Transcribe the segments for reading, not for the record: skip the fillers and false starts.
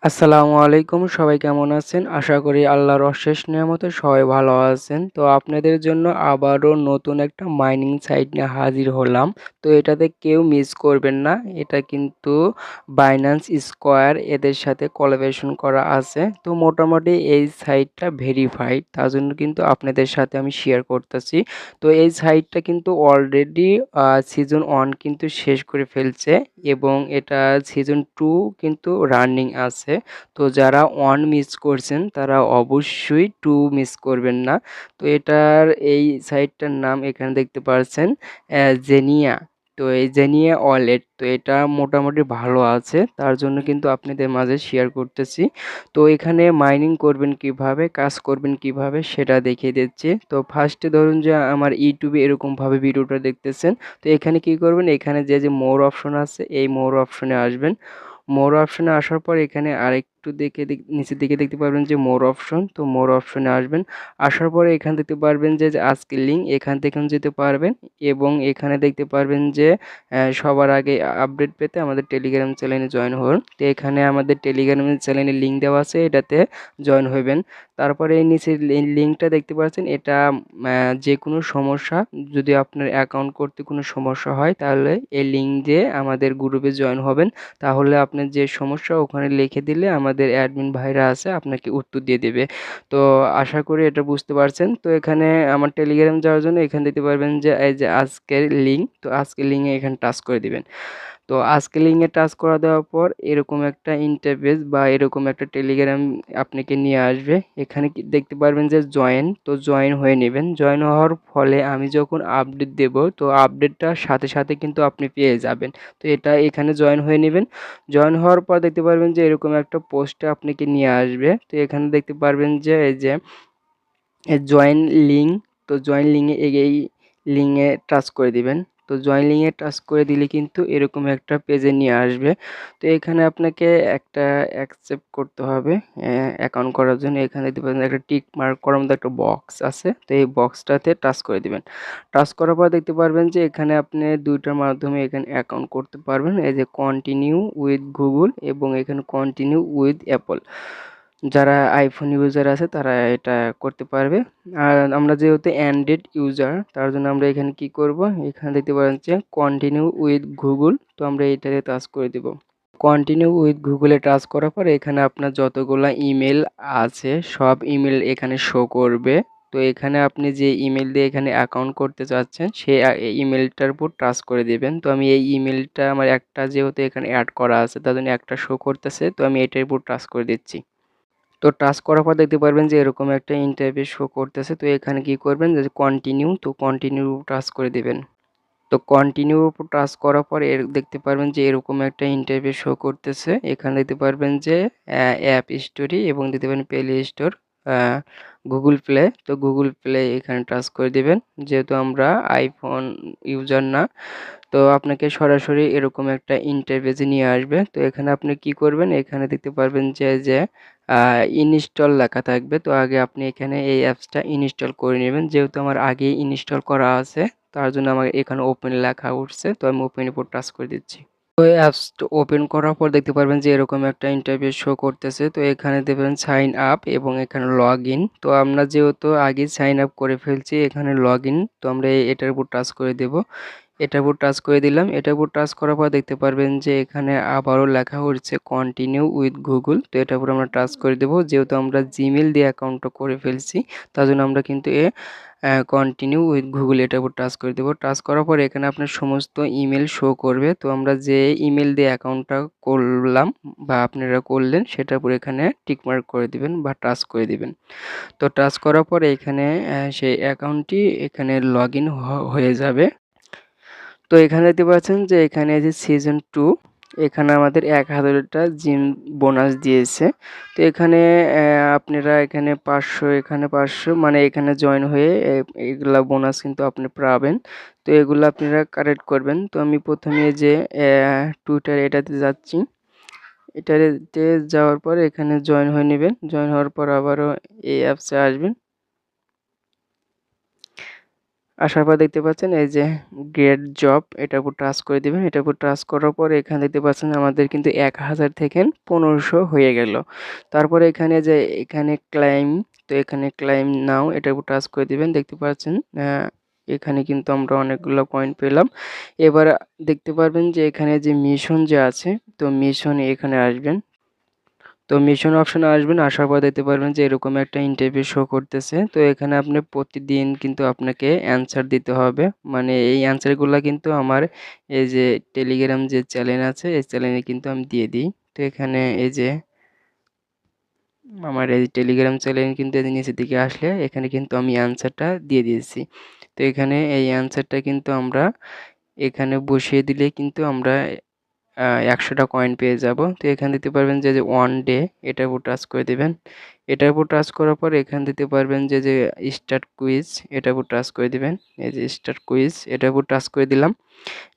আসসালামু আলাইকুম, সবাই কেমন আছেন? আশা করি আল্লাহর অশেষ নিয়ামতে সবাই ভালো আছেন। তো আপনাদের জন্য আবারও নতুন একটা মাইনিং সাইট নিয়ে হাজির হলাম। তো এটাতে কেউ মিস করবেন না। এটা কিন্তু বাইন্যান্স স্কোয়ার এদের সাথে কোলাবোরেশন করা আছে। তো মোটামুটি এই সাইটটা ভেরিফাইড, তার জন্য কিন্তু আপনাদের সাথে আমি শেয়ার করতেছি। তো এই সাইটটা কিন্তু অলরেডি সিজন 1 কিন্তু শেষ করে ফেলছে এবং এটা সিজন 2 কিন্তু রানিং আছে। তো যারা 1 মিস করছেন তারা অবশ্যই 2 মিস করবেন না। তো এটার এই সাইটটার নাম এখানে দেখতে পাচ্ছেন জেনিয়া। তো এই জেনিয়া ওয়ালেট, তো এটা মোটামুটি ভালো আছে, তার জন্য কিন্তু আপনাদের মাঝে শেয়ার করতেছি। তো এখানে মাইনিং করবেন কিভাবে, কাজ করবেন কিভাবে সেটা দেখিয়ে দিচ্ছি। তো ফার্স্টে ধরুন যে আমার ইউটিউবে এরকমভাবে ভিডিওটা দেখতেছেন। তো এখানে কি করবেন, এখানে যে মোর অপশন আছে এই মোর অপশনে আসবেন। মোর অপশনে আসার পর এখানে আরেকটু নিচের দিকে দেখতে পারবেন যে মোর অপশন, তো মোর অপশনে আসবেন। আসার পরে এখানে দেখতে পারবেন যে আজকের লিঙ্ক, এখান থেকেও যেতে পারবেন এবং এখানে দেখতে পারবেন যে সবার আগে আপডেট পেতে আমাদের টেলিগ্রাম চ্যানেলে জয়েন হন। তো এখানে আমাদের টেলিগ্রাম চ্যানেলের লিঙ্ক দেওয়া আছে, এটাতে জয়েন হবেন। তারপরে এই নিচের লিঙ্কটা দেখতে পাচ্ছেন, এটা যে কোনো সমস্যা, যদি আপনার অ্যাকাউন্ট করতে কোনো সমস্যা হয় তাহলে এই লিঙ্ক দিয়ে আমাদের গ্রুপে জয়েন হবেন। তাহলে আপনার যে সমস্যা ওখানে লিখে দিলে আমাদের অ্যাডমিন ভাইরা আছে আপনাকে উত্তর দিয়ে দেবে। তো আশা করি এটা বুঝতে পারছেন। তো এখানে আমার টেলিগ্রাম যাওয়ার জন্য এখানে দিতে পারবেন যে এই যে আজকের লিঙ্ক, তো আজকের লিঙ্কে এখানে টাচ করে দিবেন। তো আজকে লিঙ্কে টাচ করা দেওয়ার পর এরকম একটা ইন্টারফেস বা এরকম একটা টেলিগ্রাম আপনাকে নিয়ে আসবে। এখানে কি দেখতে পারবেন যে জয়েন, তো জয়েন হয়ে নেবেন। জয়েন হওয়ার ফলে আমি যখন আপডেট দেব, তো আপডেটটার সাথে সাথে কিন্তু আপনি পেয়ে যাবেন। তো এটা এখানে জয়েন হয়ে নেবেন। জয়েন হওয়ার পর দেখতে পারবেন যে এরকম একটা পোস্টে আপনাকে নিয়ে আসবে। তো এখানে দেখতে পারবেন যে এই যে জয়েন লিঙ্ক, তো জয়েন লিঙ্কে এই লিঙ্কে টাচ করে দিবেন। তো জয়েন লিঙ্কে টাচ করে দিলে কিন্তু এরকম একটা পেজে নিয়ে আসবে। তো এখানে আপনাকে একটা অ্যাকসেপ্ট করতে হবে অ্যাকাউন্ট করার জন্য। এখানে দেখতে পাবেন একটা টিক মার্ক করার মতো একটা বক্স আছে, তো এই বক্সটাতে টাচ করে দিবেন। টাচ করার পর দেখতে পারবেন যে এখানে আপনি দুইটার মাধ্যমে এখানে অ্যাকাউন্ট করতে পারবেন, এই যে কন্টিনিউ উইথ গুগল এবং এখানে কন্টিনিউ উইথ অ্যাপল। যারা আইফোন ইউজার আছে তারা এটা করতে পারবে। আর আমরা যেহেতু অ্যান্ড্রয়েড ইউজার, তার জন্য আমরা এখানে কি করব, এখানে দেখতে পারেন যে কন্টিনিউ উইথ গুগল, তো আমরা এটাতে টাচ করে দেব। কন্টিনিউ উইথ গুগলে টাচ করার পর এখানে আপনার যতগুলা ইমেল আছে সব ইমেল এখানে শো করবে। তো এখানে আপনি যে ইমেল দিয়ে এখানে অ্যাকাউন্ট করতে চাচ্ছেন সেই ইমেলটার উপর টাচ করে দেবেন। তো আমি এই ইমেলটা আমার একটা যেহেতু এখানে অ্যাড করা আছে তার জন্য একটা শো করতেছে, তো আমি এটার উপর টাচ করে দিচ্ছি। তো টাচ করার পর দেখতে পারবেন যে এরকম একটা ইন্টারফেস শো করতেছে। তো এখানে কি করবেন, যে কন্টিনিউ, তো কন্টিনিউ টাচ করে দিবেন। তো কন্টিনিউ উপর টাচ করার পর দেখতে পারবেন যে এরকম একটা ইন্টারফেস শো করতেছে। এখানে দেখতে পারবেন যে অ্যাপ স্টোরি এবং দেখতে পারেন প্লে স্টোর, গুগল প্লে। তো গুগল প্লে এখানে টাচ করে দিবেন। যেহেতু আমরা আইফোন ইউজার না, তো আপনাকে সরাসরি এরকম একটা ইন্টারফেসে নিয়ে আসবে। তো এখানে আপনি কি করবেন, এখানে দেখতে পারবেন যে ইনস্টল লেখা থাকবে। তো আগে আপনি এখানে এই অ্যাপসটা ইনস্টল করে নেবেন। যেহেতু আমার আগেই ইনস্টল করা আছে তার জন্য আমার এখানে ওপেন লেখা উঠছে, তো আমি ওপেনের উপর টাচ করে দিচ্ছি। তো এই অ্যাপসটা ওপেন করার পর দেখতে পারবেন যে এরকম একটা ইন্টারফেস শো করতেছে। তো এখানে দেবেন সাইন আপ এবং এখানে লগ ইন। তো আমরা যেহেতু আগে সাইন আপ করে ফেলছি, এখানে লগ ইন, তো আমরা এটার উপর টাচ করে দেব। এটার উপর টাচ করে দিলাম। এটার উপর টাচ করার পর দেখতে পারবেন যে এখানে আবারও লেখা হচ্ছে কন্টিনিউ উইথ গুগল। তো এটার উপর আমরা টাচ করে দেব। যেহেতু আমরা জিমেল দিয়ে অ্যাকাউন্টটা করে ফেলছি তার জন্য আমরা কিন্তু কন্টিনিউ উইথ গুগল এটার উপর টাচ করে দেব। টাচ করার পর এখানে আপনার সমস্ত ইমেল শো করবে। তো আমরা যে ইমেল দিয়ে অ্যাকাউন্টটা করলাম বা আপনারা করলেন সেটার উপর এখানে টিকমার্ক করে দিবেন বা টাচ করে দিবেন। তো টাচ করার পরে এখানে সেই অ্যাকাউন্টটি এখানে লগ ইন হয়ে যাবে। তো এখানে দেখতে পাচ্ছেন যে এখানে যে সিজন 2, এখানে আমাদের 1000টা জিম বোনাস দিয়েছে। তো এখানে আপনারা এখানে 500, এখানে 500, মানে এখানে জয়েন হয়ে এগুলা বোনাস কিন্তু আপনি পাবেন। তো এগুলো আপনারা কালেক্ট করবেন। তো আমি প্রথমে যে টুইটার এটাতে যাচ্ছি। এটাতে যাওয়ার পর এখানে জয়েন হয়ে নেবেন। জয়েন হওয়ার পর আবারও এই অ্যাপসে আসবেন। আসার পর দেখতে পাচ্ছেন এই যে গেট জব, এটার উপর টাচ করে দিবেন। এটার উপর টাচ করার পর এখানে দেখতে পাচ্ছেন আমাদের কিন্তু 1000 থেকে 1500 হয়ে গেল। তারপরে এখানে যে এখানে ক্লাইম, তো এখানে ক্লাইম নাও এটার উপর টাচ করে দিবেন। দেখতে পাচ্ছেন এখানে কিন্তু আমরা অনেকগুলো কয়েন পেলাম। এবার দেখতে পারবেন যে এখানে যে মিশন যে আছে, তো মিশনে এখানে আসবেন। তো মিশন অপশনে আসবেন, আসার পর দেখতে পারবেন যে এরকম একটা ইন্টারভিউ শো করতেছে। তো এখানে আপনি প্রতিদিন কিন্তু আপনাকে অ্যান্সার দিতে হবে, মানে এই অ্যান্সারগুলো কিন্তু আমার এই যে টেলিগ্রাম যে চ্যানেল আছে এই চ্যানেলে কিন্তু আমি দিয়ে দিই। তো এখানে এই যে আমার এই টেলিগ্রাম চ্যানেল কিন্তু এই নিচের দিকে আসলে এখানে কিন্তু আমি অ্যান্সারটা দিয়ে দিয়েছি। তো এখানে এই অ্যান্সারটা কিন্তু আমরা এখানে বসিয়ে দিলে কিন্তু আমরা 100টা কয়েন পেয়ে যাব। তো এখানে দিতে পারবেন যে ওয়ান ডে, এটার উপর টাচ করে দিবেন। এটার উপর টাচ করার পর এখানে দিতে পারবেন যে স্টার্ট কুইজ, এটার উপর টাচ করে দিবেন। এই যে স্টার্ট কুইজ, এটার উপর টাচ করে দিলাম।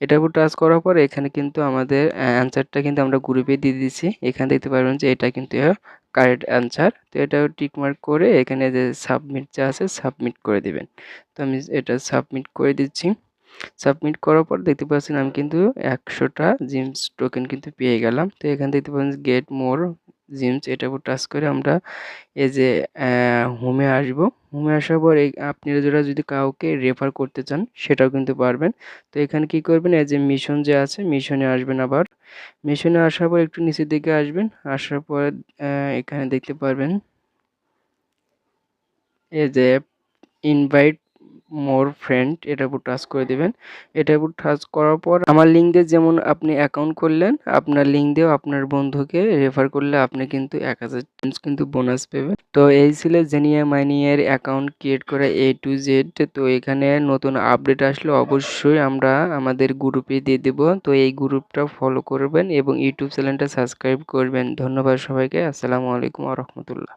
এটার উপর টাচ করার পর এখানে কিন্তু আমাদের অ্যান্সারটা কিন্তু আমরা গ্রুপে দিয়ে দিচ্ছি। এখানে দেখতে পারবেন যে এটা কিন্তু কারেক্ট অ্যান্সার। তো এটাও টিকমার্ক করে এখানে যে সাবমিট যা আছে সাবমিট করে দিবেন। তো আমি এটা সাবমিট করে দিচ্ছি। সাবমিট করার পর দেখতে পাচ্ছেন আমি কিন্তু 100টা জিমস টোকেন কিন্তু পেয়ে গেলাম। তো এখানে দেখতে পাচ্ছেন গেট মোর জিমস, এটার উপর টাচ করে আমরা এই যে হোমে আসবো। হোমে আসার পর আপনারা যদি কাউকে রেফার করতে চান সেটাও কিন্তু পারবেন। তো এখানে কি করবেন, এই যে মিশন যে আছে মিশনে আসবেন। আবার মিশনে আসার পর একটু নিচের দিকে আসবেন। আসার পর এখানে দেখতে পারবেন এই যে ইনভাইট মোর ফ্রেন্ড, এটার উপর টাচ করে দিবেন। এটার উপর টাচ করার পর আমার লিঙ্ক দিয়ে যেমন আপনি অ্যাকাউন্ট করলেন, আপনার লিঙ্ক দিয়েও আপনার বন্ধুকে রেফার করলে আপনি কিন্তু 1000 টাইমস কিন্তু বোনাস পেবেন। তো এই ছিল জেনিয়া মাইনিং এর অ্যাকাউন্ট ক্রিয়েট করা A to Z। তো এখানে নতুন আপডেট আসলে অবশ্যই আমরা আমাদের গ্রুপে দিয়ে দেব। তো এই গ্রুপটা ফলো করবেন এবং ইউটিউব চ্যানেলটা সাবস্ক্রাইব করবেন। ধন্যবাদ সবাইকে। আসসালামু আলাইকুম ওয়া রাহমাতুল্লাহ।